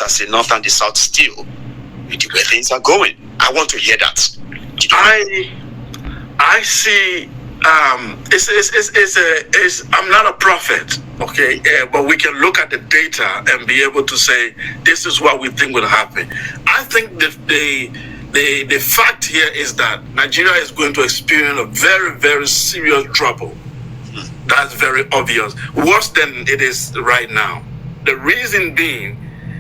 us as the North and the South still with the way things are going? I want to hear that. I see. I'm not a prophet, okay, but we can look at the data and be able to say this is what we think will happen. I think the fact here is that Nigeria is going to experience a very, very serious trouble. That's very obvious, worse than it is right now. The reason being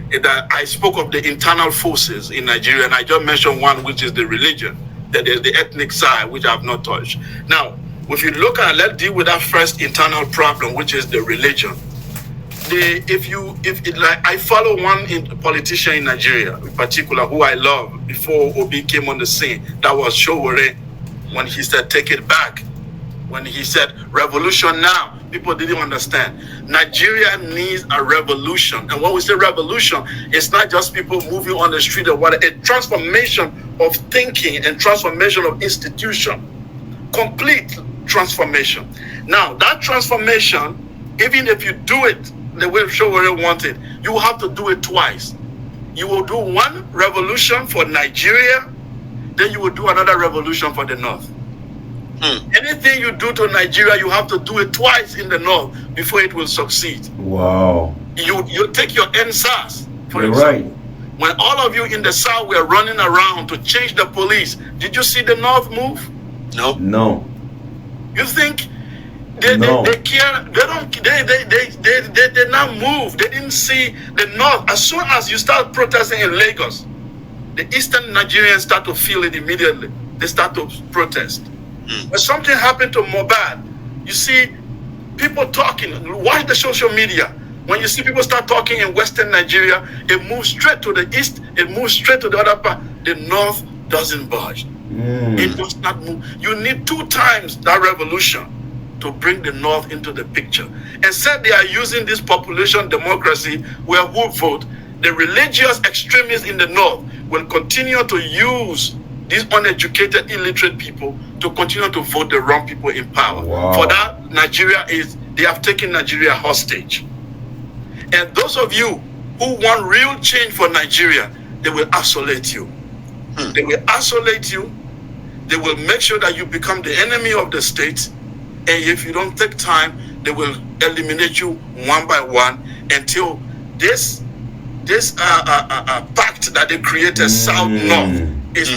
is that I spoke of the internal forces in Nigeria, and I just mentioned one, which is the religion. That is the ethnic side, which I have not touched. Now, if you look at, let's deal with that first internal problem, which is the religion. I follow one politician in Nigeria, in particular, who I love before Obi came on the scene. That was Showore, when he said, "Take it back." When he said, "Revolution now," people didn't understand. Nigeria needs a revolution. And when we say revolution, it's not just people moving on the street or whatever. A transformation of thinking and transformation of institution. Complete transformation. Now, that transformation, even if you do it the way Showore wanted, you will have to do it twice. You will do one revolution for Nigeria, then you will do another revolution for the North. Anything you do to Nigeria, you have to do it twice in the North before it will succeed. Wow. You take your NSAS, for You're example. right. When all of you in the South were running around to change the police, did you see the North move? No. No. You think they care? They did not move. They didn't see the North. As soon as you start protesting in Lagos, the Eastern Nigerians start to feel it immediately. They start to protest. When something happened to Mohbad, you see people talking. Watch the social media. When you see people start talking in Western Nigeria, it moves straight to the east, it moves straight to the other part. The North doesn't budge. It does not move. You need 2 times that revolution to bring the North into the picture. And said they are using this population democracy where who vote, the religious extremists in the North will continue to use these uneducated, illiterate people to continue to vote the wrong people in power. Wow. For that, they have taken Nigeria hostage. And those of you who want real change for Nigeria, they will isolate you. They will isolate you. They will make sure that you become the enemy of the state. And if you don't take time, they will eliminate you one by one until this pact that they created, South-North,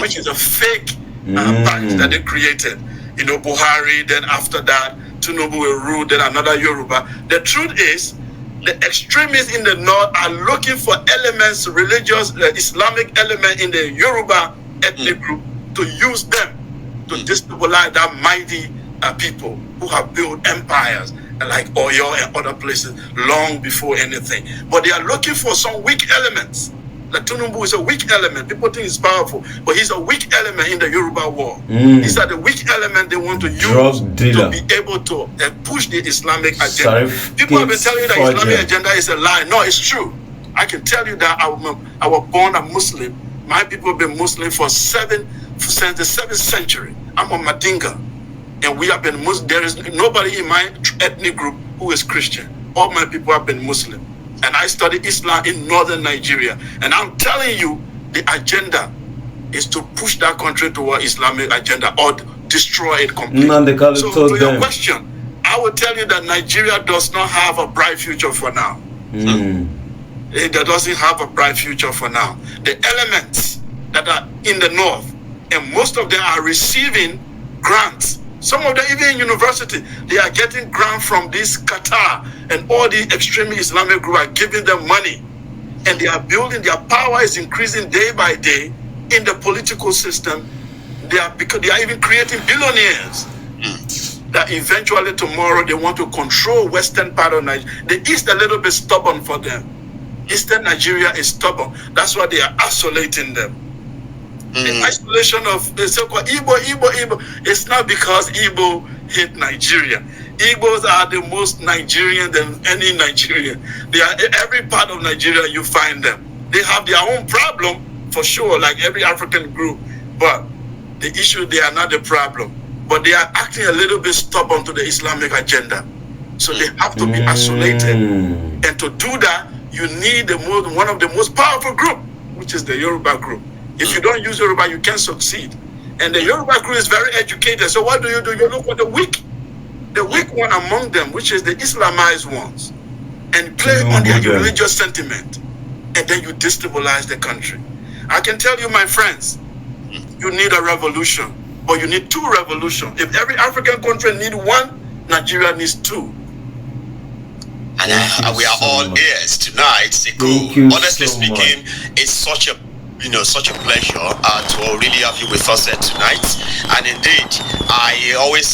which is a fake pact that they created. You know, Buhari, then after that, Tinubu will rule, then another Yoruba. The truth is, the extremists in the North are looking for elements, religious, Islamic element in the Yoruba ethnic group to use them to destabilize that mighty people who have built empires like Oyo and other places long before anything. But they are looking for some weak elements. Like Tinubu is a weak element. People think he's powerful, but he's a weak element in the Yoruba war. These are the weak element they want to use to be able to push the Islamic agenda. People have been telling you that Islamic agenda is a lie. No, it's true. I can tell you that I was born a Muslim. My people have been Muslim since the 7th century. I'm a Madinga. And we have been Muslim. There is nobody in my ethnic group who is Christian. All my people have been Muslim. And I studied Islam in northern Nigeria. And I'm telling you, the agenda is to push that country toward Islamic agenda or destroy it completely. So to your question, I will tell you that Nigeria does not have a bright future for now. It doesn't have a bright future for now. The elements that are in the North, and most of them are receiving grants. Some of them, even in university, they are getting grants from this Qatar, and all the extreme Islamic group are giving them money. And they are building, their power is increasing day by day in the political system. Because they are even creating billionaires that eventually tomorrow they want to control western part of Nigeria. The East a little bit stubborn for them. Eastern Nigeria is stubborn. That's why they are isolating them. The isolation of the so-called Igbo, it's not because Igbo hate Nigeria. Igbos are the most Nigerian than any Nigerian. They are every part of Nigeria you find them. They have their own problem for sure, like every African group. But the issue, they are not the problem. But they are acting a little bit stubborn to the Islamic agenda. So they have to be isolated. And to do that, you need one of the most powerful group, which is the Yoruba group. If you don't use Yoruba, you can't succeed. And the Yoruba group is very educated. So what do? You look for the weak one among them, which is the Islamized ones, and play on their religious sentiment, and then you destabilize the country. I can tell you, my friends, you need a revolution, but you need 2 revolutions. If every African country needs 1, Nigeria needs 2. And we are all ears tonight. Sekou, honestly speaking, it's such a pleasure to really have you with us tonight. And indeed, I always